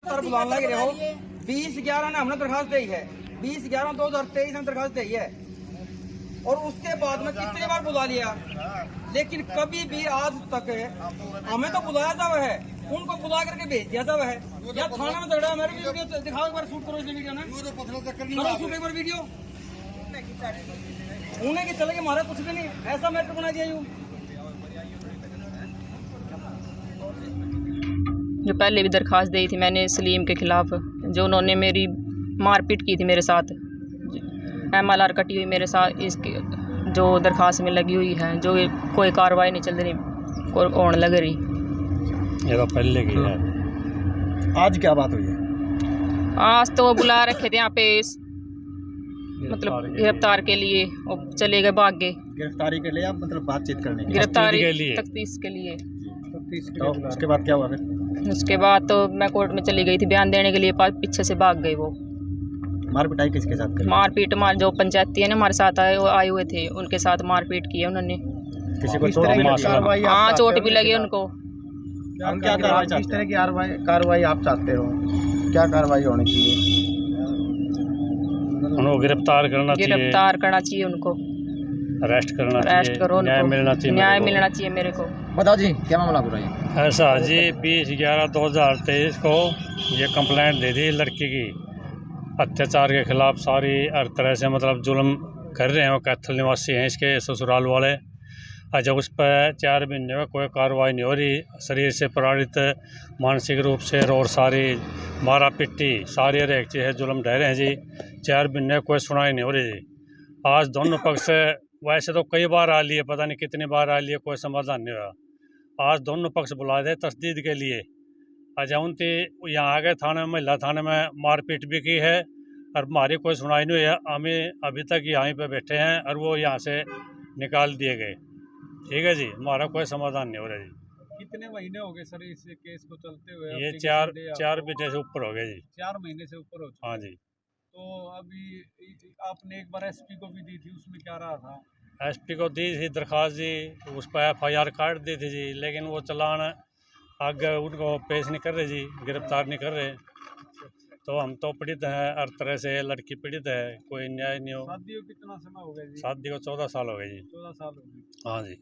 Sir बुलाने लग रहे हो। 20/11 ने हमने दरखास्त दी है, 20/11/2023 में दरखास्त दी है और उसके बाद में कितनी बार बुला लिया, लेकिन कभी भी आज तक हमें तो बुलाया था वह है, उनको बुला करके भेज दिया था वह है। या थाना में झगड़ा मेरे वीडियो दिखाओ एक बार, शूट करो इस वीडियो में, करो शूट एक बार वीडियो। उन्हें की चले मारा कुछ भी नहीं, ऐसा मैटर बना दिया यूं। जो पहले भी दरखास्त दी थी मैंने सलीम के खिलाफ, जो उन्होंने मेरी मारपीट की थी मेरे साथ, MLR कटी हुई मेरे साथ, इसकी जो दरखास्त में लगी हुई है, जो कोई कार्रवाई नहीं चल रही, कोई होने लग रही। ये तो पहले की है। आज क्या बात हुई है? आज तो वो बुला रखे थे यहाँ पे, मतलब गिरफ्तार के लिए, और चले गए, भाग गए। गिरफ्तारी के लिए या मतलब बातचीत करने के लिए? गिरफ्तारी के लिए, तफ्तीश के लिए। तो उसके बाद क्या हुआ फिर? उसके बाद तो मैं कोर्ट में चली गई थी बयान देने के लिए, पीछे से भाग गए वो। मारपिटाई किसके साथ करी? मारपीट जो पंचायती है ना हमारे साथ आए हुए थे, उनके साथ मारपीट की है उन्होंने। किसी को चोट भी लगी? हाँ, चोट भी लगी उनको। हम क्या कार्रवाई, किस तरह की कार्रवाई आप चाहते हो? क्या कार्रवाई होनी चाहिए? उनको गिरफ्तार करना चाहिए उनको, अरेस्ट करना अरेस्ट करो, न्याय मिलना चाहिए, न्याय मिलना चाहिए मेरे को। बताओ जी, क्या मामला हो रहा है? ऐसा जी 20/11/2023 को ये कंप्लेंट दे दी लड़की की, अत्याचार के खिलाफ सारी हर तरह से मतलब जुल्म कर रहे हैं, वो कैथल निवासी हैं इसके ससुराल वाले। जब उस पर 4 महीने में कोई कार्रवाई नहीं हो रही, शरीर से प्रताड़ित, मानसिक रूप से और सारी मारा पिट्टी, सारी हर एक चीज़ जुल्म ढह रहे हैं जी। 4 महीने कोई सुनाई नहीं हो रही जी। आज दोनों पक्ष से वैसे तो कई बार आ लिए, पता नहीं कितनी बार आ लिए, कोई समाधान नहीं हुआ। आज दोनों पक्ष बुला दे तस्दीद के लिए। आज उनती यहाँ आ गए थाने में, महिला थाने में मारपीट भी की है और हमारी कोई सुनाई नहीं हुई है। हमें अभी तक यहीं पे बैठे हैं और वो यहाँ से निकाल दिए गए। ठीक है जी, हमारा कोई समाधान नहीं हो रहा जी। कितने महीने हो गए सर इस केस को चलते हुए? ये 4 महीने से ऊपर हो गए जी। 4 महीने से ऊपर हो चुके। हाँ जी। तो अभी आपने एक बार SP को भी दी थी, उसमें क्या रहा था? SP को दी थी दरख्वास्त जी, उस पर FIR काट दी थी जी, लेकिन वो चालान आगे उनको पेश नहीं कर रहे जी, गिरफ्तार नहीं कर रहे। तो हम तो पीड़ित हैं, हर तरह से लड़की पीड़ित है, कोई न्याय नहीं हो। शादी को कितना समय हो गया जी? शादी को 14 साल हो गए जी। 14 साल हो गए। हाँ जी।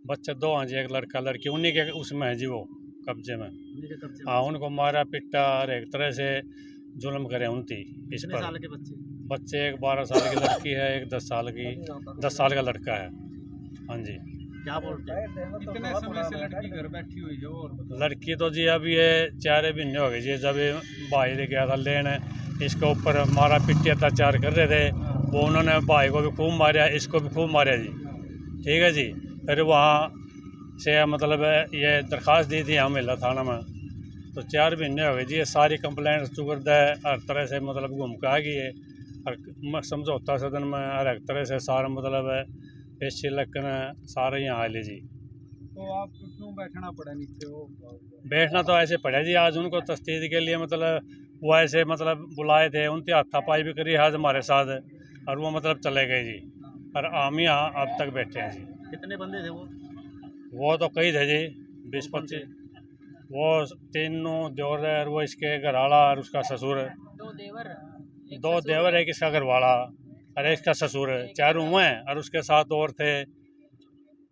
बच्चे 2 हैं जी, एक लड़का लड़की, उन्हीं के उसमें है जी, वो कब्जे में। हाँ, उनको मारा पिटा और एक तरह से जुल्म करे उनती इस पर। साल के बच्चे एक 12 साल की लड़की है, एक 10 साल का लड़का है। हाँ जी। क्या बोलते हैं? कितने समय से लड़की घर बैठी हुई है? और लड़की तो जी अभी ये 4 महीने हो गए जी, जब भाई ले गया था लेने, इसके ऊपर मारा पिट्टी अत्याचार कर रहे थे वो, उन्होंने भाई को भी खूब मारा, इसको भी खूब मारा जी। ठीक है जी। फिर वहाँ से मतलब ये दरख्वास्त दी थी हम महिला थाना में, तो 4 महीने हो गए जी। ये सारी कंप्लेंट चुकर्द है, हर तरह से मतलब घूम के आ गई है, और समझौता सदन में हर एक तरह से सारा मतलब पेशी लकन सारे यहाँ आए जी। तो आपको क्यों बैठना पड़ा नीचे? वो बैठना तो ऐसे पड़ा जी, आज उनको तस्दीद के लिए मतलब वो ऐसे मतलब बुलाए थे, उनकी हाथापाई भी करी आज हमारे साथ, और वो मतलब चले गए जी। और हम यहाँ अब तक बैठे हैं जी। कितने बंदे थे वो? वो तो कई थे जी, 20-25। वो 3 देवर है, और वो इसके घरवाला और उसका ससुर। 2 देवर है, इसका घरवाला और इसका ससुर, 4 हुए हैं, और उसके साथ और थे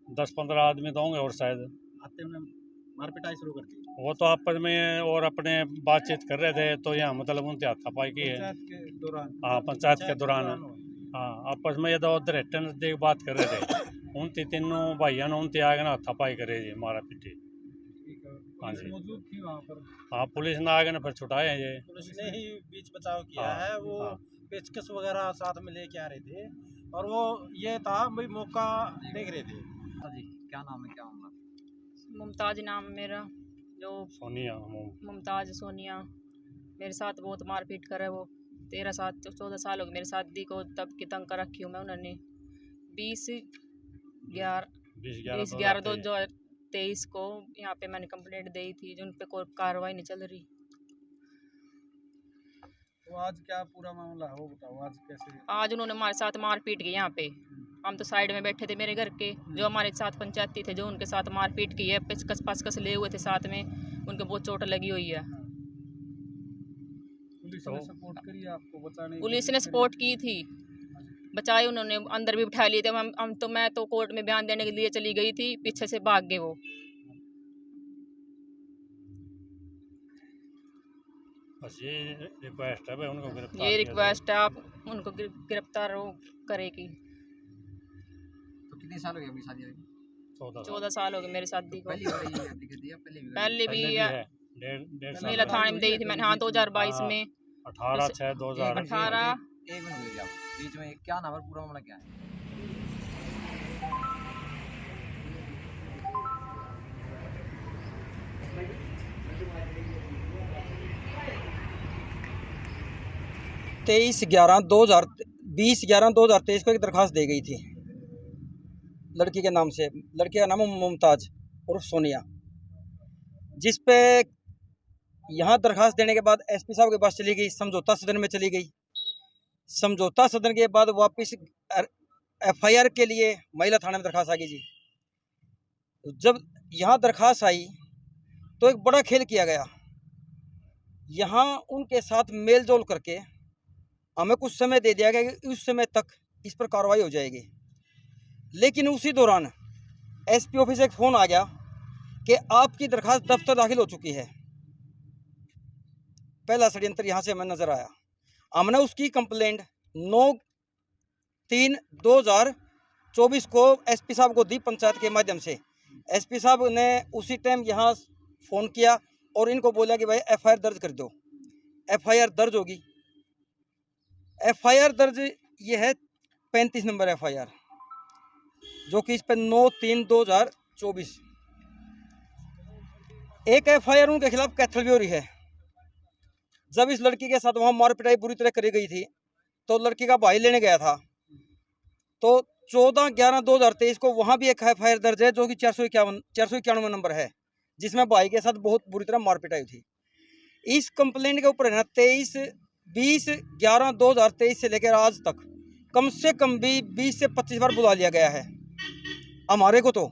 10-15 आदमी तो होंगे और शायद। आते में मारपिटाई शुरू कर दी? वो तो आपस में और अपने बातचीत कर रहे थे, तो यहाँ मतलब उनसे हाथापाई की है। हाँ, पंचायत के दौरान। हाँ, आपस में ये तो उधर नजदीक बात कर रहे थे। उनती 3 भाइयों ने उनती आगे ना हाथापाई करे जी, मारा पीटी। हाँ जी। मौजूद थी वहाँ पर? हाँ, पुलिस ने आगे ना फिर छुटाए हैं ये। पुलिस ने ही बीच बचाव किया है। वो पेचकस वगैरह साथ में लेके आ रहे थे, और वो ये था भाई मौका देख रहे थे। जी, क्या नाम है, क्या मामला? मुमताज नाम मेरा, जो सोनिया, मुमताज सोनिया। मेरे साथ बहुत मारपीट करे वो। 14 साल हो गए मेरे शादी को, तब की तंग कर रखी हूँ मैं। उन्होंने 20/11/2023 को यहाँ पे मैंने कंप्लेंट दी थी, जिन पे कोई कार्रवाई नहीं चल रही। तो आज क्या पूरा मामला है वो बताओ, आज कैसे? आज उन्होंने हमारे साथ मारपीट की यहाँ पे। हम तो साइड में बैठे थे मेरे घर के, जो हमारे साथ पंचायती थे, जो उनके साथ मारपीट की है, पेचकस पाचकस ले हुए थे साथ में, उनको बहुत चोट लगी हुई है। पुलिस ने सपोर्ट करी आपको बचाने पुलिस ने सपोर्ट की थी, बचाए उन्होंने, अंदर भी बिठा लिए थे हम तो। मैं तो कोर्ट में बयान देने के लिए चली गई थी, पीछे से भाग गए वो। बस ये रिक्वेस्ट है भाई उनको गिरफ्तार ये किया जाए। रिक्वेस्ट है, आप उनको गिरफ्तार करेगी। तो कितने साल हो गए अपनी शादी में? 14 साल हो गए मेरी शादी को। पहली बार ये शादी कर दी या पहले भी? पहले भी है, डेढ़ साल मेला थाने में दी थी मैंने, हाँ 2022 में। 18/6/2018। एक मिनट रुक जाओ, बीच में क्या नाम है, पूरा मामला क्या है? तेईस 11/2023 को एक दरखास्त दी गई थी लड़की के नाम से। लड़की का नाम है मुमताज उर्फ सोनिया, जिस पे यहाँ दरखास्त देने के बाद एसपी साहब के पास चली गई, समझौता सदन में चली गई। समझौता सदन के बाद वापस एफआईआर के लिए महिला थाने में दरखास्त आ गई जी। जब यहाँ दरखास्त आई तो एक बड़ा खेल किया गया। यहाँ उनके साथ मेल जोल करके हमें कुछ समय दे दिया गया कि उस समय तक इस पर कार्रवाई हो जाएगी। लेकिन उसी दौरान एसपी ऑफिस से एक फ़ोन आ गया कि आपकी दरखास्त दफ्तर दाखिल हो चुकी है। पहला षड्यंत्र यहाँ से हमें नज़र आया। हमने उसकी कंप्लेंट 9/3/2024 को एसपी साहब को दी पंचायत के माध्यम से। एसपी साहब ने उसी टाइम यहाँ फ़ोन किया और इनको बोला कि भाई एफआईआर दर्ज कर दो। एफआईआर दर्ज होगी। एफआईआर दर्ज ये है 35 नंबर एफआईआर, जो कि इस पर 9/3/2024। एक एफआईआर उनके खिलाफ कैथल भी हो रही है। जब इस लड़की के साथ वहाँ मार पिटाई बुरी तरह करी गई थी तो लड़की का भाई लेने गया था, तो 14/11/2023 को वहाँ भी एक एफआईआर दर्ज है, जो कि 491 नंबर है, जिसमें भाई के साथ बहुत बुरी तरह मार पिटाई थी। इस कंप्लेंट के ऊपर है ना 20/11/2023 से लेकर आज तक कम से कम भी 20 से 25 बार बुला लिया गया है हमारे को, तो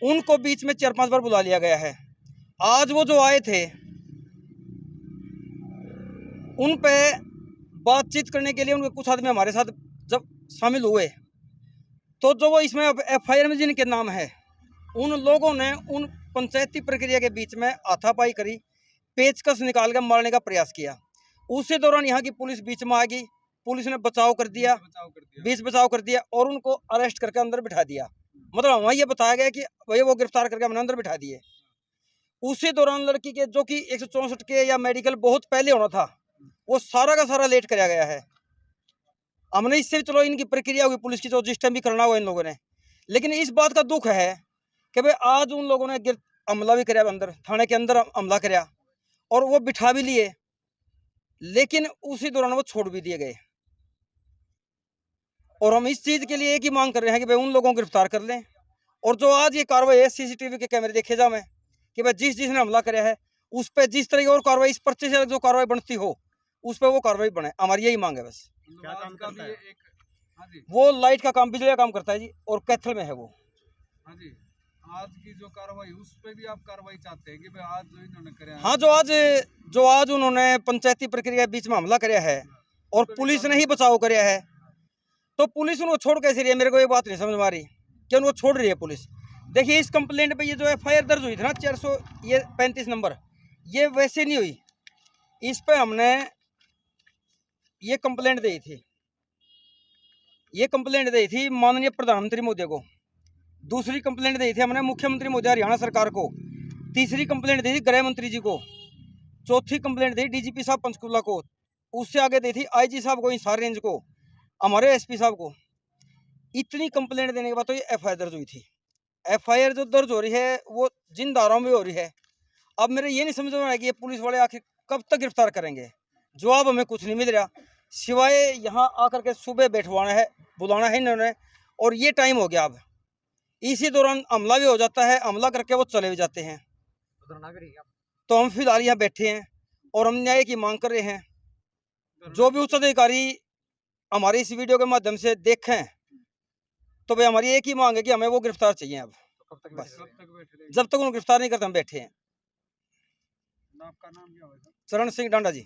उनको बीच में 4-5 बार बुला लिया गया है। आज वो जो आए थे उन पे बातचीत करने के लिए उनके कुछ आदमी हमारे साथ जब शामिल हुए, तो जो वो इसमें एफआईआर में जिनके नाम है उन लोगों ने उन पंचायती प्रक्रिया के बीच में हाथापाई करी, पेचकस निकाल कर मारने का प्रयास किया। उसी दौरान यहाँ की पुलिस बीच में आ गई, पुलिस ने बचाव कर दिया और उनको अरेस्ट करके अंदर बिठा दिया। मतलब वहाँ ये बताया गया कि भाई वो गिरफ्तार करके हमने अंदर बिठा दिए। उसी दौरान लड़की के जो कि 164 के या मेडिकल बहुत पहले होना था, वो सारा का सारा लेट कराया गया है। हमने इससे भी चलो इनकी प्रक्रिया होगी पुलिस की, जो जिस टाइम भी करना हुआ इन लोगों ने, लेकिन इस बात का दुख है कि भाई आज उन लोगों ने हमला भी कराया, अंदर थाने के अंदर हमला कराया और वो बिठा भी लिए, लेकिन उसी दौरान वो छोड़ भी दिए गए। और हम इस चीज़ के लिए एक ही मांग कर रहे हैं कि भाई उन लोगों को गिरफ्तार कर लें, और जो आज ये कार्रवाई है सीसीटीवी के कैमरे देखे जाए कि भाई जिसने हमला कराया है उस पर जिस तरह की और कार्रवाई, इस पर्चे से जो कार्रवाई बनती हो उस पर वो कार्रवाई बने। हमारी यही मांग है बस। क्या काम करता है? हाँ जी, वो लाइट का काम, बिजली का काम करता है जी, और कैथल में है वो। हाँ जी। आज की जो कार्रवाई उस पे भी आप कार्रवाई चाहते हैं कि भाई आज जो इन्होंने कराया? हाँ, जो आज उन्होंने पंचायती प्रक्रिया के बीच में हमला कराया है और पुलिस ने ही बचाव कराया है, तो पुलिस उनको छोड़ कैसे रही है? मेरे को ये बात नहीं समझ में आ रही कि उनको छोड़ रही है पुलिस। देखिए इस कंप्लेंट पे ये जो एफआईआर दर्ज हुई थी ना 435 नंबर, ये वैसे नहीं हुई। इस पे हमने ये कंप्लेंट दी थी, माननीय प्रधानमंत्री मोदी को। दूसरी कंप्लेंट दी थी हमने मुख्यमंत्री मोदी हरियाणा सरकार को। तीसरी कंप्लेंट दी थी गृह मंत्री जी को। चौथी कंप्लेंट दी डीजीपी साहब पंचकुला को। उससे आगे दी थी आईजी साहब को, हिसार रेंज को, हमारे एसपी साहब को। इतनी कंप्लेंट देने के बाद तो ये एफआईआर दर्ज हुई थी। एफआईआर जो दर्ज हो रही है वो जिन धाराओं में हो रही है। अब मेरे ये नहीं समझ में आया कि ये पुलिस वाले आखिर कब तक गिरफ्तार करेंगे। जवाब हमें कुछ नहीं मिल रहा, सिवाय यहाँ आकर के सुबह बुलाना है इन्होंने, और ये टाइम हो गया। अब इसी दौरान हमला भी हो जाता है, हमला करके वो चले भी जाते हैं। तो हम फिलहाल यहाँ बैठे हैं और हम न्याय की मांग कर रहे हैं। जो भी उच्च अधिकारी हमारी इस वीडियो के माध्यम से देखें, तो भाई हमारी एक ही मांग है कि हमें वो गिरफ्तार चाहिए। अब बस जब तक उनको गिरफ्तार नहीं करते हम बैठे हैं। आपका नाम क्या होगा? चरण सिंह डांडा जी।